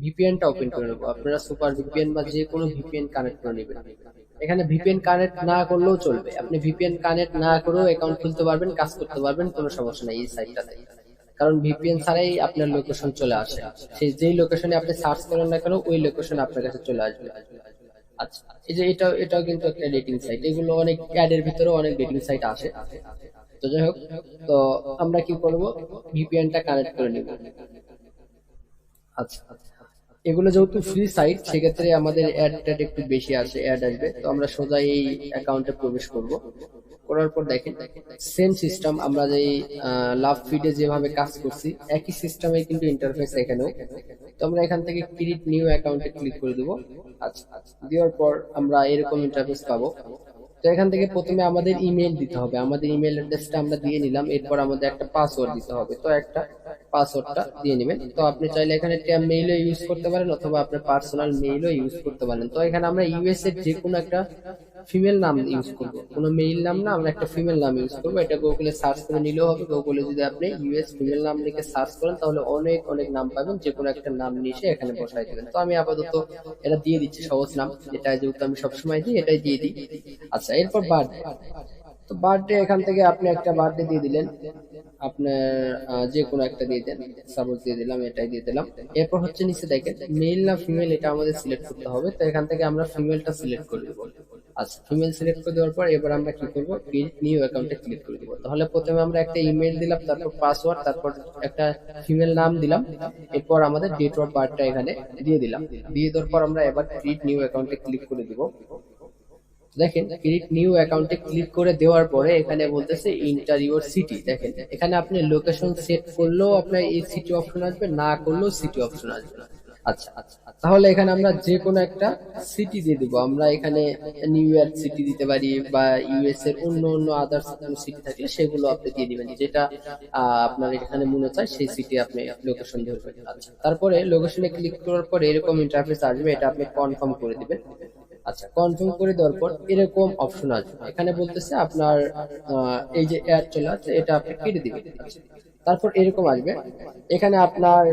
ভিপিএনটা open করে নেবো। আপনারা সুপার ভিপিএন বা যে কোনো ভিপিএন কানেক্ট করে নেবেন। এখানে ভিপিএন কানেক্ট না করলেও চলবে, আপনি ভিপিএন কানেক্ট না করেও অ্যাকাউন্ট খুলতে পারবেন, কাজ করতে পারবেন, কোনো সমস্যা নাই এই সাইটটাতে। কারণ ভিপিএন ছাড়াই আপনার লোকেশন চলে আসে, সেই যেই লোকেশনে আপনি সার্চ করেন না কেন ওই লোকেশনে আপনার কাছে চলে আসবে। আচ্ছা, এই যে এটাও কিন্তু একটা ডেটিং সাইট, এগুলো অনেক অ্যাডের ভিতরেও অনেক ডেটিং সাইট আসে। তো যাই হোক, তো আমরা কি করব, ভিপিএনটা কানেক্ট করে নিব। আচ্ছা, এগুলো যেহেতু ফ্রি সাইট সেক্ষেত্রে আমাদের অ্যাড একটু বেশি আসে, অ্যাড আসবে। তো আমরা সোজা এই অ্যাকাউন্টে প্রবেশ করব। করার পর দেখেন সেম সিস্টেম, আমরা যে লাভ ফিডে যেভাবে কাজ করছি একই সিস্টেমে কিন্তু ইন্টারফেস এখানেও। তো আমরা এখান থেকে ক্রিয়েট নিউ অ্যাকাউন্টে ক্লিক করে দিব। আচ্ছা, দেওয়ার পর আমরা এরকম ইন্টারফেস পাবো। তো এখান থেকে প্রথমে আমাদের ইমেল দিতে হবে, আমাদের ইমেল অ্যাড্রেসটা আমরা দিয়ে নিলাম। এরপর আমাদের একটা পাসওয়ার্ড দিতে হবে, তো একটা পাসওয়ার্ডটা দিয়ে নেবেন। তো আপনি চাইলে এখানে ট্যাব মেইলও ইউজ করতে পারেন অথবা আপনার পার্সোনাল মেইলও ইউজ করতে পারেন। তো এখানে আমরা ইউএস এর যে কোনো একটা ফিমেল নাম ইউজ করব, কোনো মেইল নাম না, আমরা একটা ফিমেল নাম ইউজ করবো। এটা গুগলে সার্চ করে নিলেও হবে। গুগলে যদি আপনি ইউএস ফিমেল নাম লিখে সার্চ করেন তাহলে অনেক অনেক নাম পাবেন, যে কোনো একটা নাম নিয়ে এসে এখানে বসাই দেবেন। তো আমি আপাতত এটা দিয়ে দিচ্ছি সহজ নাম, এটা যেহেতু আমি সবসময় দিই এটাই দিয়ে দিই। আচ্ছা, এরপর বার্থডে। তো বার্থডে এখান থেকে আপনি একটা বার্থডে দিয়ে দিলেন, আপনার যে কোনো একটা দিয়ে দেন, সাপোজ দিয়ে দিলাম, এটাই দিয়ে দিলাম। এরপর হচ্ছে নিচে দেখেন মেল না ফিমেল এটা আমাদের সিলেক্ট করতে হবে। তো এখান থেকে আমরা ফিমেলটা সিলেক্ট করে দেবো। আচ্ছা, ফিমেল সিলেক্ট করে দেওয়ার পর এবার আমরা কি করবো, ক্রিয়েট নিউ অ্যাকাউন্টে ক্লিক করে দেবো। তাহলে প্রথমে আমরা একটা ইমেল দিলাম, তারপর পাসওয়ার্ড, তারপর একটা ফিমেল নাম দিলাম, এরপর আমাদের ডেট অফ বার্থটা এখানে দিয়ে দিলাম। দিয়ে দেওয়ার পর আমরা এবার ক্রিয়েট নিউ অ্যাকাউন্টে ক্লিক করে দিব। দেখেন ক্রিয়েট নিউ অ্যাকাউন্টে ক্লিক করে দেওয়ার পরে এখানে বলতেছে ইন্টার ইউর সিটি। দেখেন এখানে আপনি লোকেশন সেট করলেও আপনার এই সিটি অপশন আসবে, না করলেও সিটি অপশন আসবে। আচ্ছা, তাহলে এখানে আমরা যে কোনো একটা সিটি দিয়ে দিব। আমরা এখানে নিউ ইয়র্ক সিটি দিতে পারি, বা ইউএস এর অন্য অন্য আদার্স সিটি থাকলে সেগুলো আপনি দিয়ে দিবেন, যেটা আপনার এখানে মনে চায় সেই সিটি আপনি লোকেশন ধরবেন। আচ্ছা, তারপরে লোকেশনে ক্লিক করার পর এরকম ইন্টারফেস আসবে, এটা আপনি কনফার্ম করে দিবেন। আচ্ছা, কনফার্ম করে দেওয়ার পর এরকম অপশন আসবে, এখানে বলতেছে আপনার এই যে অ্যাড চলে আসছে এটা আপনি কেটে দিবেন। তারপর এরকম আসবে, এখানে আপনার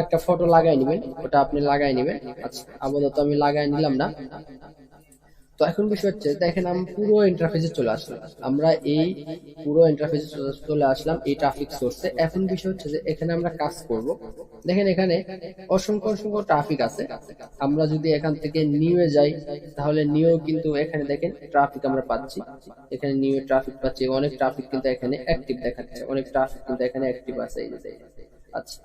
একটা ফটো লাগাই নেবেন, ওটা আপনি লাগাই নেবেন। আচ্ছা, আপাতত আমি লাগাই নিলাম না। তো এখন বিষয় হচ্ছে দেখেন আমি পুরো ইন্টারফেসে চলে আসলাম, আমরা এই পুরো ইন্টারফেসে চলে আসলাম এই ট্রাফিক সোর্সে। এখন বিষয় হচ্ছে যে এখানে আমরা কাজ করব। দেখেন এখানে অসংখ্য অসংখ্য ট্রাফিক আছে। আমরা যদি এখান থেকে নিউয়ে যাই তাহলে নিউ কিন্তু এখানে দেখেন ট্রাফিক আমরা পাচ্ছি, এখানে নিউ ট্রাফিক পাচ্ছি, অনেক ট্রাফিক কিন্তু এখানে অ্যাক্টিভ দেখাচ্ছে, অনেক ট্রাফিক কিন্তু এখানে অ্যাক্টিভ আছে এই যে। আচ্ছা,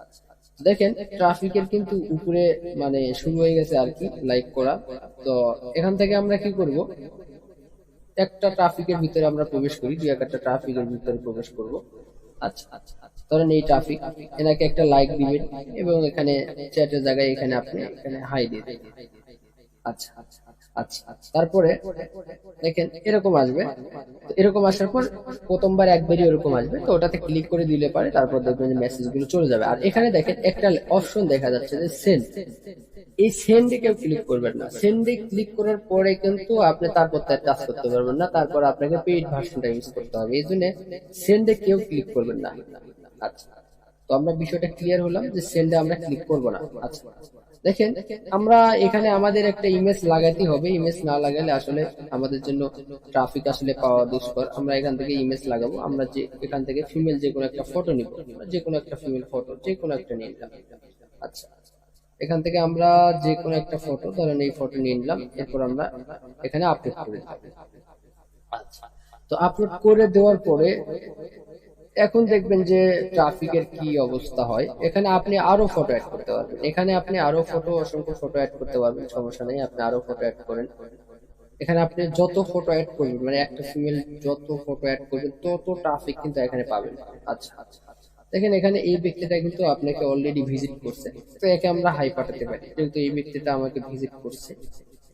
দেখেন ট্রাফিকের কিন্তু উপরে মানে শুরু হয়ে গেছে আর কি লাইক করা। তো এখান থেকে আমরা কি করব, একটা ট্রাফিকের ভিতরে আমরা প্রবেশ করি, দুই একটা ট্রাফিকের ভিতরে প্রবেশ করব। আচ্ছা, ধরেন এই ট্রাফিক, এনাকে একটা লাইক দিবেন এবং এখানে চ্যাটের জায়গায় এখানে আপনি এখানে হাই দিয়ে দেবেন। আচ্ছা, তারপরে দেখেন এরকম আসবে। তো এরকম আসার পর প্রথমবার একবারই এরকম আসবে, তো ওটাতে ক্লিক করে দিলে পারে, তারপর দেখবেন যে মেসেজ গুলো চলে যাবে। আর এখানে দেখেন একটা অপশন দেখা যাচ্ছে যে সেন্ড, এই সেন্ডে কেউ ক্লিক করবেন না। সেন্ডে ক্লিক করার পরে কিন্তু আপনি তারপর তার কাজ করতে পারবেন না, তারপর আপনাকে পেইড ভার্সনটা ইউজ করতে হবে, এই জন্য সেন্ডে কেউ ক্লিক করবেন না। আচ্ছা, তো আমরা বিষয়টা ক্লিয়ার হলাম যে সেন্ডে আমরা ক্লিক করব না। আচ্ছা, দেখেন আমরা এখানে আমাদের একটা ইমেজ লাগাতে হবে, ইমেজ না লাগালে আসলে আমাদের জন্য ট্রাফিক আসলে পাওয়া দুষ্কর। আমরা এখান থেকে ইমেজ লাগাবো, আমরা যে এখান থেকে ফিমেল যে কোনো একটা ফটো নিব, যে কোনো একটা ফিমেল ফটো যে কোনো একটা নিয়ে নিলাম। আচ্ছা, এখান থেকে আমরা যে কোনো একটা ফটো, ধরেন এই ফটো নিয়ে নিলাম, এরপর আমরা এখানে আপলোড করে দিলাম। আচ্ছা, তো আপলোড করে দেওয়ার পরে এখন দেখবেন যে ট্রাফিকের কি অবস্থা হয়। এখানে আপনি আরো ফটো অ্যাড করতে পারবেন, এখানে আপনি আরো ফটো, অসংখ্য ফটো অ্যাড করতে পারবেন, সমস্যা নেই, আপনি আরো ফটো অ্যাড করেন। এখানে আপনি যত ফটো অ্যাড করবেন, মানে একটা ফিমেল যত ফটো অ্যাড করবেন তত ট্রাফিক কিন্তু এখানে পাবেন। আচ্ছা, দেখেন এখানে এই ব্যক্তিটা কিন্তু আপনাকে অলরেডি ভিজিট করছে, তো একে আমরা হাই পাঠাতে পারি, যেহেতু এই ব্যক্তিটা আমাকে ভিজিট করছে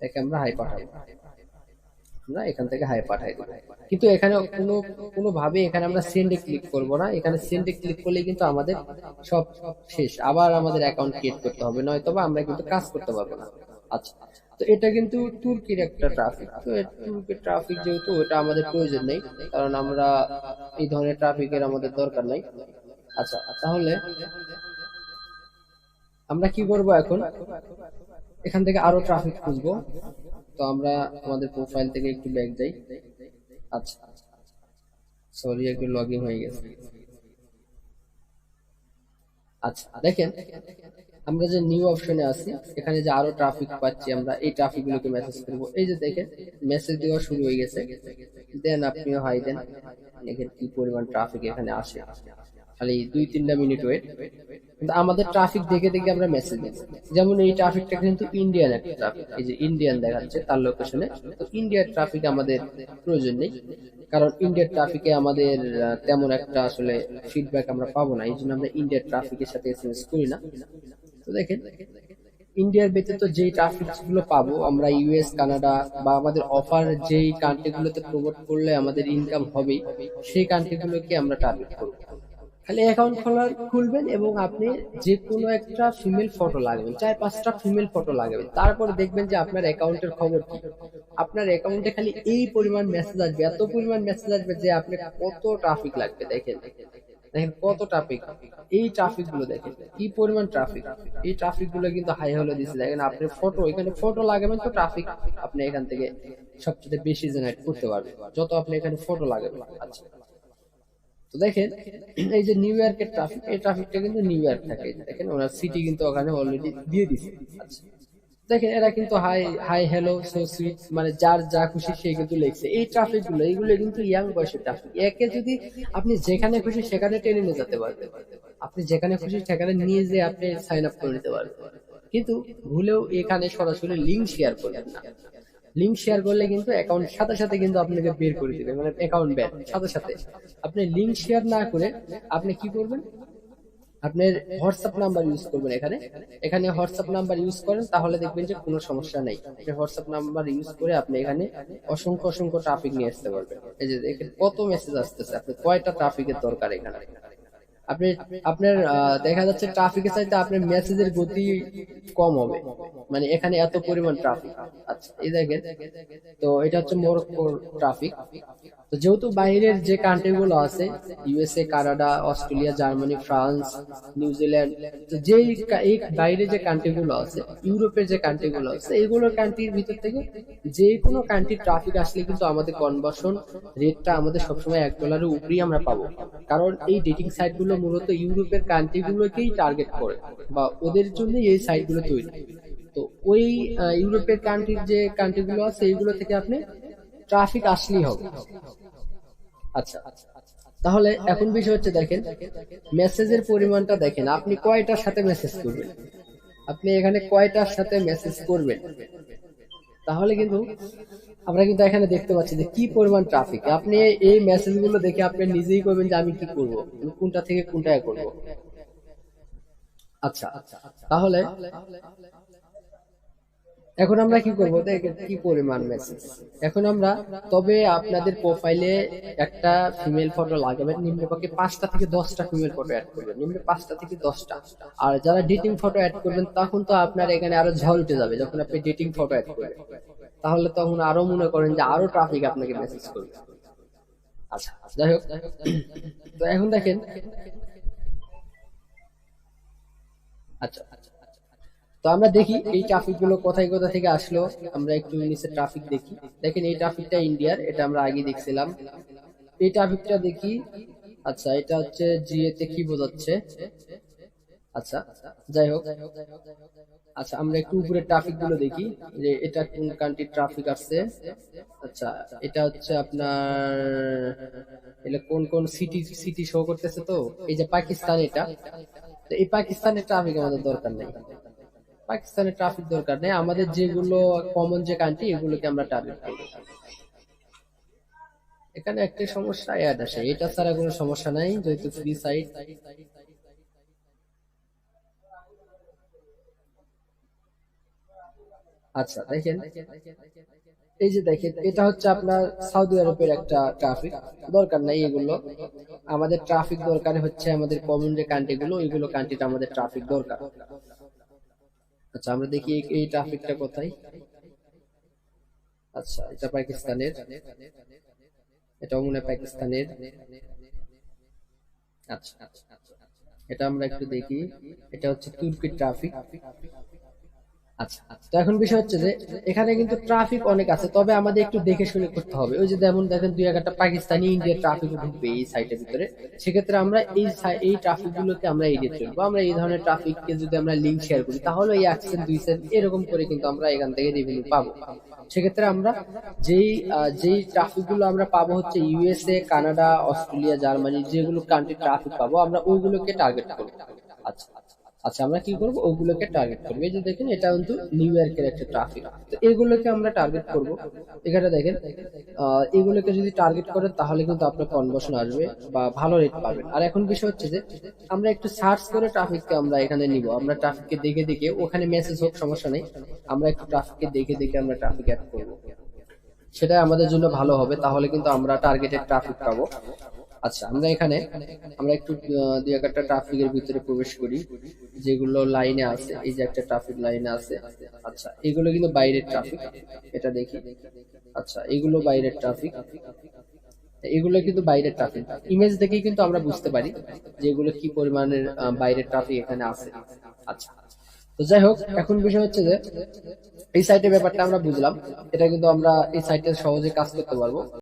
একে আমরা হাই পাঠাবো, আমরা এখান থেকে হাই পাঠাই দেবো। কিন্তু এখানে কোনোভাবে এখানে আমরা সেন্ডে ক্লিক করব না, এখানে সেন্ডে ক্লিক করলে কিন্তু আমাদের সব শেষ, আবার আমাদের অ্যাকাউন্ট ক্রিয়েট করতে হবে, নয়তো বা আমরা কিন্তু কাজ করতে পারবো না। আচ্ছা, তো এটা কিন্তু তুর্কির একটা ট্রাফিক, তো তুর্কির ট্রাফিক যেহেতু ওটা আমাদের প্রয়োজন নেই, কারণ আমরা এই ধরনের ট্রাফিকের আমাদের দরকার নাই। আচ্ছা, তাহলে আমরা কি করব এখন, এখান থেকে আরো ট্রাফিক খুঁজবো। তো আমরা আমাদের প্রোফাইল থেকে একটু ব্যাক যাই। আচ্ছা, সরি, একটু লগ ইন হয়ে গেছে। আচ্ছা দেখেন, আমরা যে নিউ অপশনে আছি, এখানে যে আরো ট্রাফিক পাচ্ছি, আমরা এই ট্রাফিক গুলোকে মেসেজ করবো। এই যে দেখেন, মেসেজ দেওয়া শুরু হয়ে গেছে। দেন আপনিও হাই দেন। দেখেন কি পরিমাণ ট্রাফিক এখানে আসে, খালি 2-3টা মিনিট ওয়েট। কিন্তু আমাদের ট্রাফিক দেখে দেখে আমরা মেসেজ দিচ্ছি। যেমন এই ট্রাফিকটা কিন্তু ইন্ডিয়ান একটা ট্রাফিক, এই যে ইন্ডিয়ান দেখাচ্ছে তার লোকেশনে। তো ইন্ডিয়ার ট্রাফিক আমাদের প্রয়োজন নেই, কারণ ইন্ডিয়ার ট্রাফিকে আমাদের তেমন একটা আসলে ফিডব্যাক আমরা পাবো না, এই জন্য আমরা ইন্ডিয়ার ট্রাফিকের সাথে এসএমএস করি না। তো দেখেন, ইন্ডিয়ার ব্যতীত যেই ট্রাফিক গুলো পাবো আমরা, ইউএস, কানাডা বা আমাদের অফার যেই কান্ট্রি গুলোতে প্রমোট করলে আমাদের ইনকাম হবে, সেই কান্ট্রি গুলোকে আমরা টার্গেট করবো। খালি অ্যাকাউন্ট খুলবেন এবং আপনি যে কোনো একটা ফিমেল ফটো লাগাবেন, 4-5টা ফিমেল ফটো লাগাবেন। তারপরে দেখবেন যে আপনার অ্যাকাউন্টের খবর কি। আপনার অ্যাকাউন্টে খালি এই পরিমাণ মেসেজ আসবে, এত পরিমাণ মেসেজ আসবে যে আপনি কত ট্রাফিক লাগবে। দেখেন দেখেন কত ট্রাফিক, এই ট্রাফিক গুলো দেখেন কি পরিমাণ ট্রাফিক। এই ট্রাফিক গুলো কিন্তু হাই হলে দিচ্ছে। দেখেন আপনি ফটো, এখানে ফটো লাগাবেন তো ট্রাফিক আপনি এখান থেকে সবচেয়ে বেশি জেনারেট করতে পারবেন, যত আপনি এখানে ফটো লাগাবেন। আচ্ছা, তো দেখেন এই যে নিউ ইয়র্কের ট্রাফিক, এই ট্রাফিকটা কিন্তু নিউ ইয়র্ক থাকে। দেখেন ওনার সিটি কিন্তু ওখানে অলরেডি দিয়ে দিছে। আচ্ছা, দেখেন এরা কিন্তু high hi hello so sweet, মানে যার যা খুশি সে কিন্তু লিখছে। এই ট্রাফিক গুলো, এইগুলো কিন্তু ইয়াং বয়সের ট্রাফিক। একে যদি আপনি যেখানে খুশি সেখানে টেনে নিয়ে যেতে পারবেন, আপনি যেখানে খুশি সেখানে নিয়ে যেয়ে আপনি সাইন আপ করে নিতে পারবেন। কিন্তু ভুলেও এখানে সরাসরি লিঙ্ক শেয়ার করবেন না। লিঙ্ক শেয়ার করলে কিন্তু অ্যাকাউন্ট সাথে সাথে কিন্তু আপনাকে বের করে দিবে, মানে অ্যাকাউন্ট ব্যান সাথে সাথে। আপনি লিঙ্ক শেয়ার না করে আপনি কি করবেন, আপনার হোয়াটসঅ্যাপ নাম্বার ইউজ করবেন। এখানে এখানে হোয়াটসঅ্যাপ নাম্বার ইউজ করেন, তাহলে দেখবেন যে কোনো সমস্যা নেই। আপনি হোয়াটসঅ্যাপ নাম্বার ইউজ করে আপনি এখানে অসংখ্য অসংখ্য ট্রাফিক নিয়ে আসতে পারবেন। এই যে দেখেন কত মেসেজ আসতেছে, আপনি কয়টা ট্রাফিকের দরকার এখানে। আপনি আপনার দেখা যাচ্ছে ট্রাফিকের চাইতে আপনার মেসেজের গতি কম হবে, মানে এখানে এত পরিমাণ ট্রাফিক। আচ্ছা, এই দেখেন, তো এটা হচ্ছে মরক্কোর ট্রাফিক। তো যেহেতু বাইরের যে কান্ট্রি গুলো আছে, USA, Canada, Australia, Germany, France, New Zealand, তো যেই এই বাইরে যে কান্ট্রি গুলো আছে, ইউরোপের যে কান্ট্রি গুলো আছে, এইগুলোর কান্ট্রির ভিতর থেকে যে কোনো কান্ট্রির ট্রাফিক আসলে কিন্তু আমাদের কনভার্সন রেটটা আমাদের সবসময় $1 উপরেই আমরা পাবো। কারণ এই ডেটিং সাইট গুলো মূলত ইউরোপের কান্ট্রি গুলোকেই টার্গেট করে, বা ওদের জন্য এই সাইট গুলো তৈরি। তো ওই ইউরোপের কান্ট্রির যে কান্ট্রি গুলো আছে, এইগুলো থেকে আপনি ট্রাফিক আসলেই হবে। আচ্ছা, তাহলে এখন বিষয় হচ্ছে দেখেন, মেসেজের পরিমাণটা দেখেন, আপনি কয়টার সাথে মেসেজ করবেন, আপনি এখানে কয়টার সাথে মেসেজ করবেন। তাহলে কিন্তু আমরা কিন্তু এখানে দেখতে পাচ্ছি যে কি পরিমাণ ট্রাফিক। আপনি এই মেসেজ গুলো দেখে আপনি নিজেই করবেন যে আমি কি করব, কোনটা থেকে কোনটা করব। আচ্ছা, তাহলে এখন আমরা কি করবো, দেখেন কি পরিমাণ মেসেজ। এখন আমরা, তবে আপনাদের প্রোফাইলে একটা ফিমেল ফটো লাগাবেন, নিম্নপক্ষে 5টা থেকে 10টা ফিমেল ফটো অ্যাড করবেন, নিম্ন 5টা থেকে 10টা। আর যারা ডেটিং ফটো অ্যাড করবেন, তখন তো আপনার এখানে আরো ঝড় উঠে যাবে যখন আপনি ডেটিং ফটো অ্যাড করবেন। তাহলে তখন আরো মনে করেন যে আরো ট্রাফিক আপনাকে মেসেজ করবে। আচ্ছা, যাই হোক, তো এখন দেখেন, আচ্ছা, তো আমরা দেখি এই ট্রাফিক গুলো কোথায় কোথা থেকে আসলো। আমরা একটু নিচে ট্রাফিক দেখি। দেখেন এই ট্রাফিকটা ইন্ডিয়ার, এটা আমরা আগে দেখছিলাম। এই ট্রাফিকটা দেখি। আচ্ছা, এটা হচ্ছে জিএ তে কি বোঝাচ্ছে। আচ্ছা, যাই হোক, আচ্ছা আমরা একটু উপরে ট্রাফিক গুলো দেখি যে এটা কোন কান্ট্রির ট্রাফিক আসছে। আচ্ছা, এটা হচ্ছে আপনার, এটা কোন কোন সিটি সিটি শো করতেছে। তো এই যে পাকিস্তান, এটা তো এই পাকিস্তানের ট্রাফিক আমাদের দরকার নেই, পাকিস্তানের ট্রাফিক দরকার নেই। আমাদের যেগুলো কমন যে কান্ট্রি, এগুলোকে আমরা টার্গেট করব। এখানে একটা সমস্যা অ্যাড আসে, এটা ছাড়া কোনো সমস্যা নাই, যেহেতু ফ্রি সাইট। আচ্ছা দেখেন, এই যে দেখেন, এটা হচ্ছে আপনার সৌদি আরবের একটা ট্রাফিক। দরকার নাই এগুলো, আমাদের ট্রাফিক দরকার হচ্ছে আমাদের কমন যে কান্ট্রি গুলো, ওইগুলো কান্ট্রিটা আমাদের ট্রাফিক দরকার। আচ্ছা, আমরা দেখি এই ট্রাফিকটা কোথায়। আচ্ছা, এটা পাকিস্তানের, এটাও মনে হয় পাকিস্তানের। আচ্ছা, এটা আমরা একটু দেখি, এটা হচ্ছে তুর্কির ট্রাফিক। আচ্ছা, তো এখন বিষয় হচ্ছে যে এখানে কিন্তু ট্রাফিক অনেক আছে, তবে আমাদের একটু দেখে শুনে করতে হবে। ওই যে যেমন দেখেন দুই একটা পাকিস্তানি ইন্ডিয়ার ট্রাফিক ঢুকবে এই সাইটের ভিতরে, সেক্ষেত্রে আমরা এই ট্রাফিক গুলোকে আমরা এড়িয়ে চলবো। আমরা এই ধরনের ট্রাফিককে যদি আমরা লিঙ্ক শেয়ার করি, তাহলে এই 1 সেন্ট 2 সেন্ট এরকম করে কিন্তু আমরা এখান থেকে রেভিনিউ পাবো। সেক্ষেত্রে আমরা যেই ট্রাফিক গুলো আমরা পাবো হচ্ছে ইউএসএ, কানাডা, অস্ট্রেলিয়া, জার্মানি, যেগুলো কান্ট্রি ট্রাফিক পাবো আমরা ওইগুলোকে টার্গেট করবো। আচ্ছা আচ্ছা, আমরা কি করবো, ওগুলোকে টার্গেট করবো। এই যে দেখেন এটা কিন্তু নিউ ইয়র্কের একটা ট্রাফিক, তো এগুলোকে আমরা টার্গেট করব। এখানে দেখেন এগুলোকে যদি টার্গেট করেন তাহলে কিন্তু আপনার কনভার্সন আসবে বা ভালো রেট পাবেন। আর এখন বিষয় হচ্ছে যে আমরা একটু সার্চ করে ট্রাফিককে আমরা এখানে নিব। আমরা ট্রাফিককে দেখে দেখে, ওখানে মেসেজ হোক সমস্যা নেই, আমরা একটু ট্রাফিককে দেখে দেখে আমরা ট্রাফিক অ্যাড করবো, সেটা আমাদের জন্য ভালো হবে। তাহলে কিন্তু আমরা টার্গেটেড ট্রাফিক পাবো। আচ্ছা, আমরা একটু দুই একটা ট্রাফিকের ভিতরে প্রবেশ করি, যেগুলো লাইনে আছে। এই যে একটা ট্রাফিক লাইনে আছে। আচ্ছা, এগুলো কিন্তু বাইরের ট্রাফিক, এটা দেখি। আচ্ছা, এগুলো বাইরের ট্রাফিক, এগুলো কিন্তু বাইরের ট্রাফিক। ইমেজ দেখেই কিন্তু আমরা বুঝতে পারি যে এগুলো কি পরিমাণের বাইরের ট্রাফিক এখানে আছে। আচ্ছা, তো যাই হোক, এখন বিষয় হচ্ছে যে এই সাইটের ব্যাপারটা আমরা বুঝলাম, এটা কিন্তু আমরা এই সাইটে সহজে কাজ করতে পারবো।